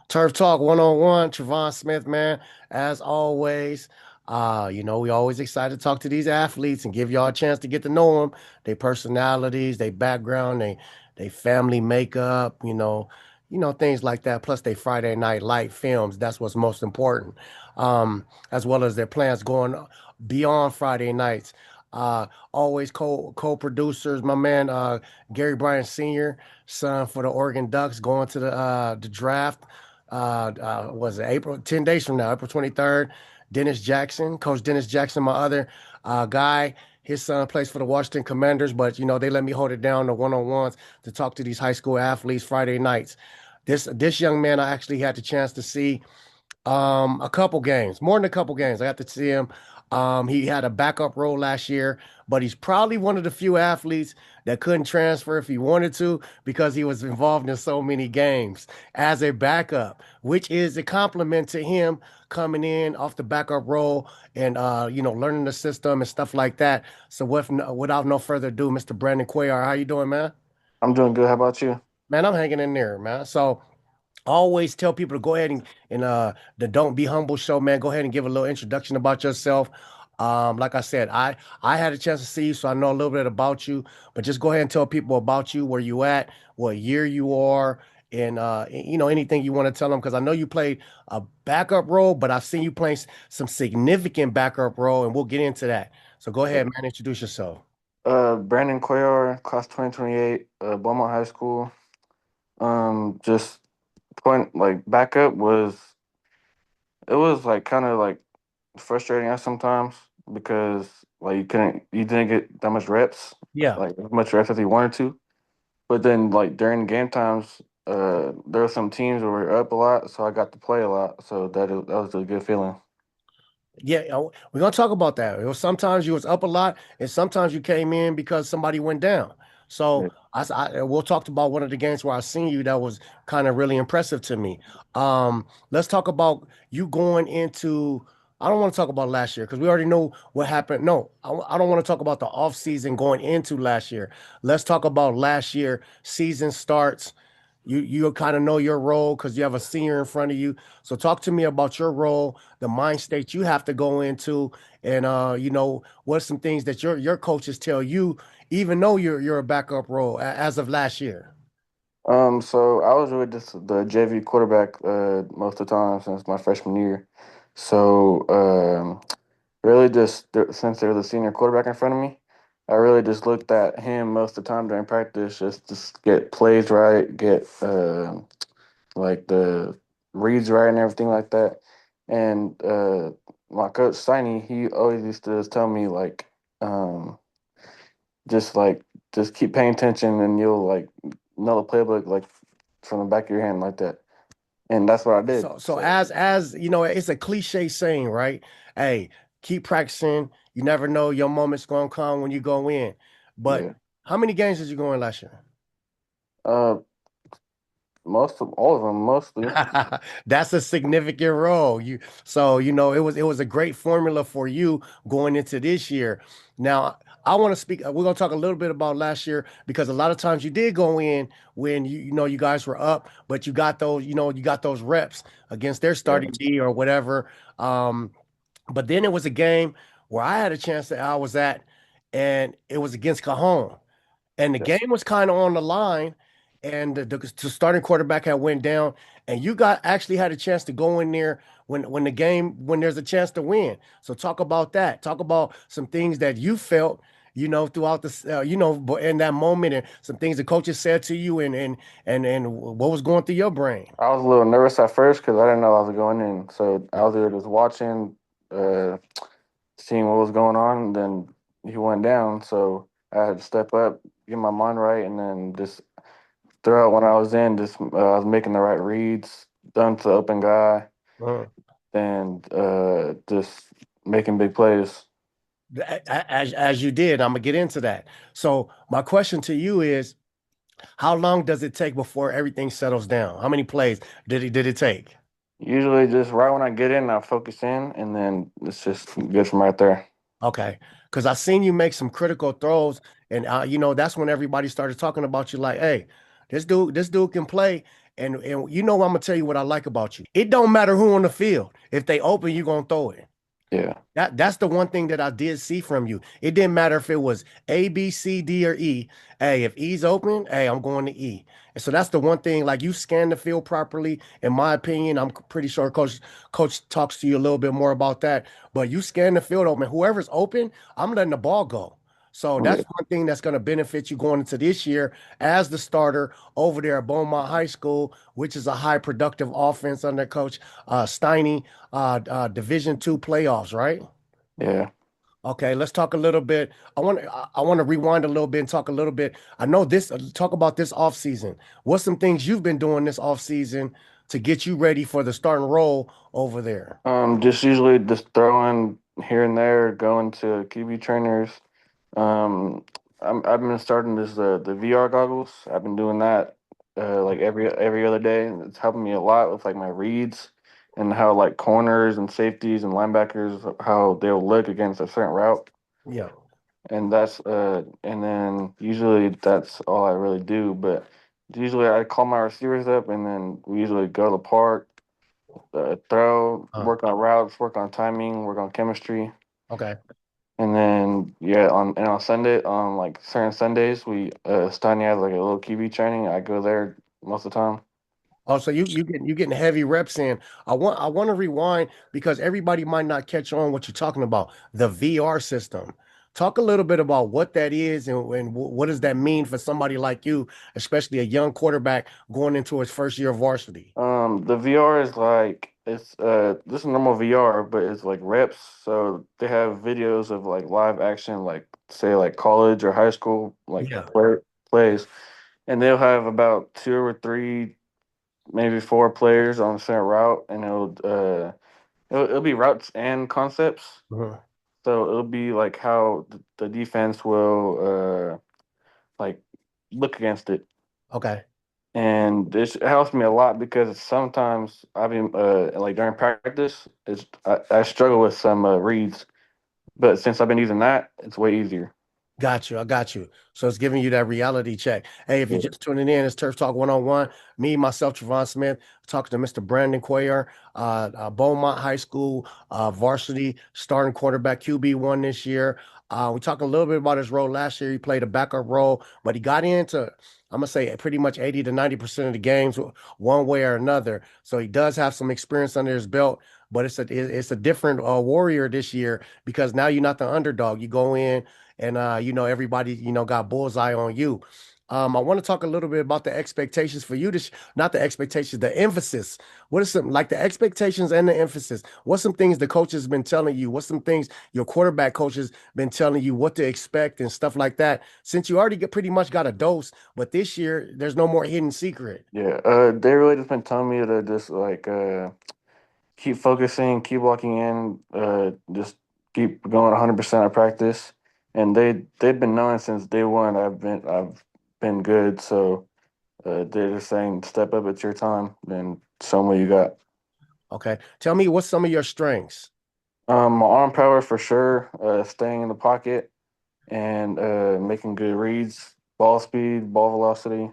Turf Talk 101, Travon Smith, man. As always, we always excited to talk to these athletes and give y'all a chance to get to know them, their personalities, their background, they family makeup, things like that. Plus, they Friday night light films. That's what's most important. As well as their plans going beyond Friday nights. Always co-producers, my man Gary Bryant Sr., son for the Oregon Ducks, going to the draft was it April, 10 days from now, April 23rd. Dennis Jackson, Coach Dennis Jackson, my other guy. His son plays for the Washington Commanders, but they let me hold it down the one-on-ones to talk to these high school athletes Friday nights. This young man I actually had the chance to see a couple games, more than a couple games. I got to see him. He had a backup role last year, but he's probably one of the few athletes that couldn't transfer if he wanted to because he was involved in so many games as a backup, which is a compliment to him coming in off the backup role and learning the system and stuff like that. So without no further ado, Mr. Brandon Cuellar, how you doing, man? I'm doing good. How about you? Man, I'm hanging in there, man. So always tell people to go ahead and the Don't Be Humble show, man. Go ahead and give a little introduction about yourself. Like I said, I had a chance to see you, so I know a little bit about you. But just go ahead and tell people about you, where you at, what year you are, and anything you want to tell them. Because I know you played a backup role, but I've seen you playing some significant backup role, and we'll get into that. So go ahead, man. Introduce yourself. Brandon Cuellar, class 2028, Beaumont High School. Just point like backup was like kind of like frustrating us sometimes because like you didn't get that much reps, Yeah. like as much reps as you wanted to. But then like during game times, there were some teams that were up a lot, so I got to play a lot. So that was a good feeling. Yeah, we're gonna talk about that. Sometimes you was up a lot, and sometimes you came in because somebody went down. Yeah. So we'll talk about one of the games where I seen you that was kind of really impressive to me. Let's talk about you going into. I don't want to talk about last year because we already know what happened. No, I don't want to talk about the off season going into last year. Let's talk about last year. Season starts. You kind of know your role because you have a senior in front of you. So talk to me about your role, the mind state you have to go into, and what's some things that your coaches tell you, even though you're a backup role as of last year. So I was really just the JV quarterback most of the time since my freshman year. So really since there was a senior quarterback in front of me, I really just looked at him most of the time during practice just to get plays right, get like the reads right and everything like that. And my coach Steiny, he always used to just tell me um, just like just keep paying attention and you'll like know the playbook like from the back of your hand like that. And that's what I did. So So as you know, it's a cliche saying, right? Hey, keep practicing. You never know your moment's gonna come when you go in. But yeah. how many games did you go in last year? Uh most of all of them mostly. That's a significant role. It was a great formula for you going into this year. Now, I want to speak. We're going to talk a little bit about last year because a lot of times you did go in when you guys were up, but you got those reps against their Yeah. starting D or whatever. Um, but then it was a game where I had a chance that I was at, and it was against Cajon and the Yeah. game was kind of on the line, and the starting quarterback had went down, and you got actually had a chance to go in there when there's a chance to win. So talk about that. Talk about some things that you felt, throughout in that moment, and some things the coaches said to you, and what was going through your brain. I was a little nervous at first because I didn't know I was going in. So I was there just watching, uh, seeing what was going on. And then he went down, so I had to step up, get my mind right, and then just throughout when I was in, just I was making the right reads, done to the open guy, Uh, and just making big plays. as you did, I'm gonna get into that. So my question to you is, how long does it take before everything settles down? How many plays did it take? Usually, just right when I get in, I focus in, and then it's just good from right there. Okay, because I seen you make some critical throws, and that's when everybody started talking about you. Like, hey, this dude can play. And you know, I'm gonna tell you what I like about you. It don't matter who on the field. If they open, you gonna throw it. Yeah, That's the one thing that I did see from you. It didn't matter if it was A, B, C, D, or E. Hey, if E's open, hey, I'm going to E. And so that's the one thing. Like you scan the field properly, in my opinion. I'm pretty sure Coach talks to you a little bit more about that. But you scan the field open. Whoever's open, I'm letting the ball go. So yeah, that's one thing that's going to benefit you going into this year as the starter over there at Beaumont High School, which is a high productive offense under Coach Steiny, Division II playoffs, right? yeah. Okay, let's talk a little bit. I want to rewind a little bit and talk a little bit. I know this talk about this off season. What's some things you've been doing this off season to get you ready for the starting role over there? Just usually just throwing here and there, going to QB trainers. Um, I've been starting this the VR goggles. I've been doing that like every other day. And it's helping me a lot with like my reads and how like corners and safeties and linebackers how they'll look against a certain route. Yeah. And and then usually that's all I really do. But usually I call my receivers up and then we usually go to the park, throw, Uh, work on routes, work on timing, work on chemistry. okay. And then yeah, on Sunday on like certain Sundays we Stani has like a little QB training. I go there most of the time. Oh, so you getting heavy reps in. I want to rewind because everybody might not catch on what you're talking about. The VR system. Talk a little bit about what that is and what does that mean for somebody like you, especially a young quarterback going into his first year of varsity. The VR is like it's this is normal VR, but it's like reps. So they have videos of like live action, like say like college or high school like Yeah. plays, and they'll have about two or three, maybe four players on a certain route, and it'll be routes and concepts. Mhm. So it'll be like how the defense will like look against it. Okay. And this helps me a lot because sometimes I've been like during practice, I struggle with some reads, but since I've been using that, it's way easier. Got you. I got you. So it's giving you that reality check. Hey, if you're Yeah, just tuning in, it's Turf Talk 101. Me, myself, Travon Smith, talking to Mr. Brandon Cuellar, Beaumont High School, varsity starting quarterback QB1 this year. We talked a little bit about his role last year. He played a backup role, but he got into, I'm gonna say, pretty much 80 to 90% of the games one way or another. So he does have some experience under his belt, but it's a different warrior this year because now you're not the underdog. You go in and everybody got bullseye on you. I want to talk a little bit about the expectations for you not the expectations, the emphasis. What is some like the expectations and the emphasis? What's some things the coach has been telling you? What's some things your quarterback coach has been telling you what to expect and stuff like that? Since you already pretty much got a dose, but this year there's no more hidden secret. yeah. They really just been telling me to just like keep focusing, keep walking in, just keep going 100% at practice. And they've been knowing since day one I've been good. So they're just saying step up, it's your time, and show 'em what you got. Okay, tell me what's some of your strengths. My arm power for sure, staying in the pocket and making good reads, ball speed, ball velocity.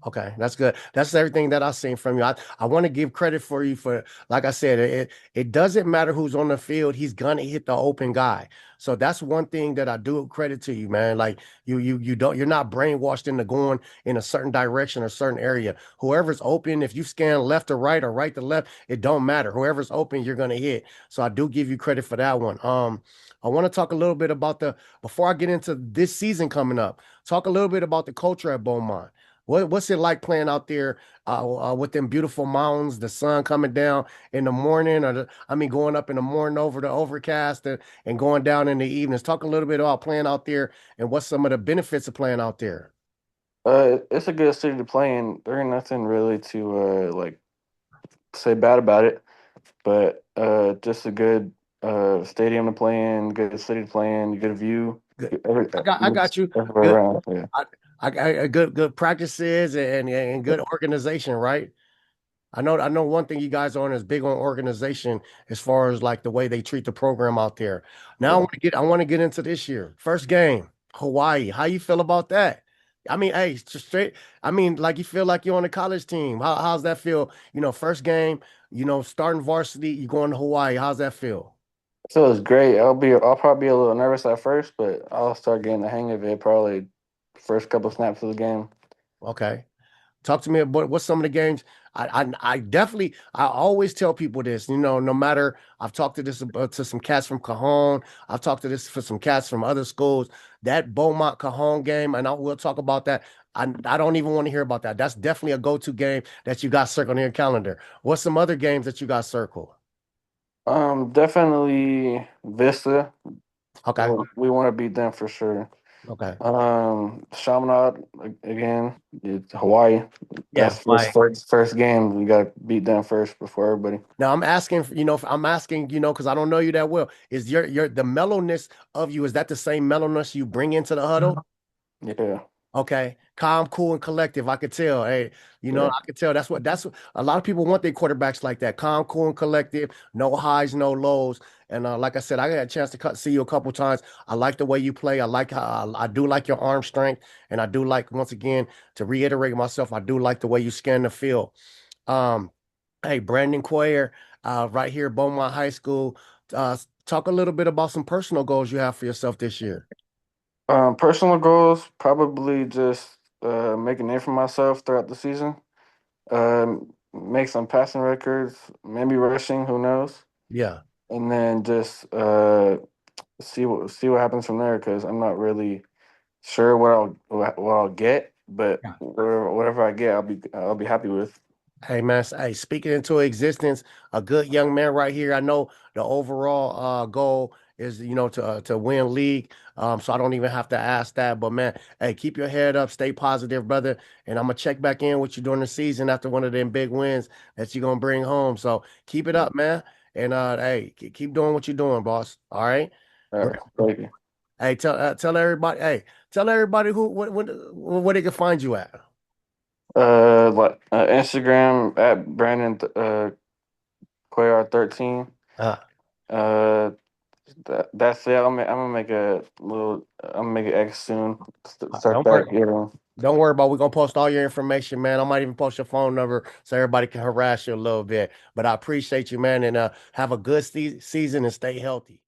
Okay, that's good. That's everything that I've seen from you. I want to give credit for you for, like I said, it doesn't matter who's on the field, he's gonna hit the open guy. So that's one thing that I do credit to you, man. Like you're not brainwashed into going in a certain direction or certain area. Whoever's open, if you scan left to right or right to left, it don't matter. Whoever's open, you're gonna hit. So I do give you credit for that one. I want to talk a little bit about before I get into this season coming up, talk a little bit about the culture at Beaumont. What's it like playing out there with them beautiful mountains, the sun coming down in the morning, I mean, going up in the morning over the overcast and going down in the evenings. Talk a little bit about playing out there and what's some of the benefits of playing out there. It's a good city to play in. There ain't nothing really to like say bad about it, but just a good stadium to play in, good city to play in, good view, Good. good, every, I got you. everywhere Good. around. Yeah, Good practices and good organization, right? I know one thing you guys are on is big on organization as far as like the way they treat the program out there. Now yeah. I want to get into this year. First game, Hawaii. How you feel about that? I mean, hey, just straight. I mean, like you feel like you're on a college team. How's that feel? First game, starting varsity, you going to Hawaii. How's that feel? So it's great. I'll probably be a little nervous at first, but I'll start getting the hang of it probably first couple snaps of the game. Okay. Talk to me about what's some of the games. I definitely I always tell people this, no matter I've talked to this to some cats from Cajon, I've talked to this for some cats from other schools. That Beaumont Cajon game, and we'll talk about that. I don't even want to hear about that. That's definitely a go-to game that you got circled on your calendar. What's some other games that you got circled? Definitely Vista. Okay. We want to beat them for sure. Okay. Chaminade again. It's Hawaii. Yeah. That's this Why? first game. We got to beat them first before everybody. Now I'm asking, because I don't know you that well. Is your the mellowness of you, is that the same mellowness you bring into the huddle? Yeah, Okay, calm, cool, and collective. I could tell. Hey, yeah. I could tell. That's what a lot of people want their quarterbacks like that. Calm, cool, and collective. No highs, no lows. And like I said, I got a chance to see you a couple times. I like the way you play. I like how I do like your arm strength, and I do like once again to reiterate myself. I do like the way you scan the field. Um, hey, Brandon Cuellar, right here at Beaumont High School. Talk a little bit about some personal goals you have for yourself this year. Personal goals, probably just make a name for myself throughout the season. Make some passing records, maybe rushing, who knows? Yeah. And then just see what happens from there because I'm not really sure what I'll get, but whatever I get, I'll be happy with. Hey man, hey, speaking into existence, a good young man right here. I know the overall goal is, to win league. So I don't even have to ask that. But man, hey, keep your head up, stay positive, brother. And I'm gonna check back in with you during the season after one of them big wins that you're gonna bring home. So keep it up, man. And hey, keep doing what you're doing, boss. All right. All right, thank you. Hey, tell everybody, who where they can find you at. Instagram at Brandon Cuellar 13. Uh, Uh, that's it. I'm gonna make a little. I'm gonna make an X soon. Start don't worry. that here. Don't worry about it. We're gonna post all your information, man. I might even post your phone number so everybody can harass you a little bit. But I appreciate you, man, and have a good season and stay healthy.